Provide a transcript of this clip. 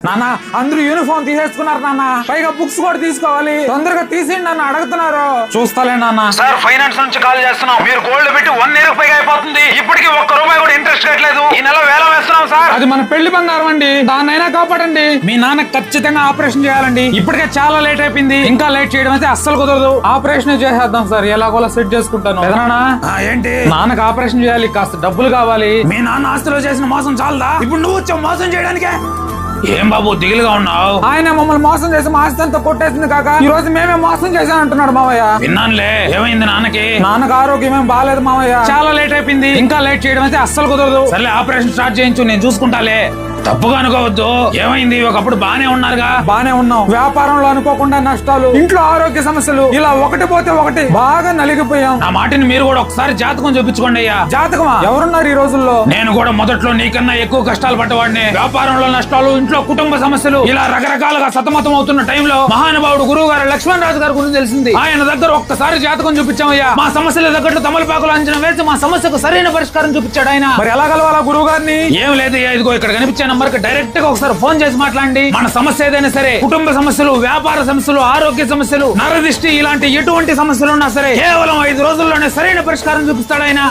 నాన్న అందరూ యూనిఫామ్ తీసేసుకున్నారు నాన్న, పైగా బుక్స్ కూడా తీసుకోవాలి, తొందరగా తీసేయండి నన్ను అడుగుతున్నారు. చూస్తాలే నాన్న. సార్ ఫైనాన్స్ నుంచి కాల్ చేస్తున్నాం. మీరు గోల్డ్ పెట్టి 1 year పైగా అయిపోతుంది, ఇప్పటికి ₹1 కూడా ఇంట్రెస్ట్ కట్టలేదు. ఈ నెల వేలం వేస్తున్నాం సార్. అది మన పెళ్లి బంగారం అండి, దాన్నైనా కాపాడండి. మీ నాన్న ఖచ్చితంగా ఆపరేషన్ చేయాలండి. ఇప్పటికే చాలా లేట్ అయిపోయింది, ఇంకా లేట్ చేయడం అయితే అస్సలు కుదరదు. ఆపరేషన్ చేసేద్దాం సార్, ఎలాగోలా సెట్ చేసుకుంటాను. ఏంటి? నాన్నకు ఆపరేషన్ చేయాలి, కాస్త డబ్బులు కావాలి. మీ నాన్న ఆస్తిలో చేసిన మోసం చాలదా? ఇప్పుడు నువ్వు వచ్చావు మోసం చేయడానికే. ఏం బాబు దిగులుగా ఉన్నావు? ఆయన మమ్మల్ని మోసం చేసి మా ఆస్తి అంతా కొట్టేసింది కాక, ఈ రోజు మేమే మోసం చేశాను అంటున్నాడు మావయ్య. విన్నానులే, ఏమైంది నాన్నకి? నాన్నకు ఆరోగ్యం ఏం బాగాలేదు మావయ్య, చాలా లేట్ అయిపోయింది, ఇంకా లేట్ చేయడం అయితే అస్సలు కుదరదు. సర్లే ఆపరేషన్ స్టార్ట్ చేయించు, నేను చూసుకుంటాలే. తప్పుగా అనుకోవద్దు. ఏమైంది? ఒకప్పుడు బానే ఉన్నారుగా. బానే ఉన్నాం, వ్యాపారంలో అనుకోకుండా నష్టాలు, ఇంట్లో ఆరోగ్య సమస్యలు, ఇలా ఒకటి పోతే ఒకటి బాగా నలిగిపోయాం. నా మాటిని మీరు కూడా ఒకసారి జాతకం చూపించుకోండి అయ్యా. జాతకమా? ఎవరున్నారు ఈ రోజుల్లో? నేను కూడా మొదట్లో నీకన్నా ఎక్కువ కష్టాలు పడ్డవాడిని. వ్యాపారంలో నష్టాలు, ఇంట్లో కుటుంబ సమస్యలు, ఇలా రకరకాలుగా సతమతం అవుతున్న టైంలో మహానుభావుడు గురువు గారు లక్ష్మణ్ రాజు గారి గురించి తెలిసింది. ఆయన దగ్గర ఒక్కసారి జాతకం చూపించామయ్యా. మా సమస్యల తగ్గట్టు తమలపాకులు అంచనా వేసి మా సమస్యకు సరైన పరిష్కారం చూపించాడు ఆయన. మరి ఎలా కలవాలా గురువు గారిని? ఏం లేదు, ఇదిగో ఇక్కడ కనిపించే నంబర్ కి డైరెక్ట్ గా ఒకసారి ఫోన్ చేసి మాట్లాడండి. మన సమస్య ఏదైనా సరే, కుటుంబ సమస్యలు, వ్యాపార సమస్యలు, ఆరోగ్య సమస్యలు, నరదిష్టి, ఇలాంటి ఎటువంటి సమస్యలు ఉన్నా సరే కేవలం 5 రోజుల్లోనే సరైన పరిష్కారం చూపిస్తాడు ఆయన.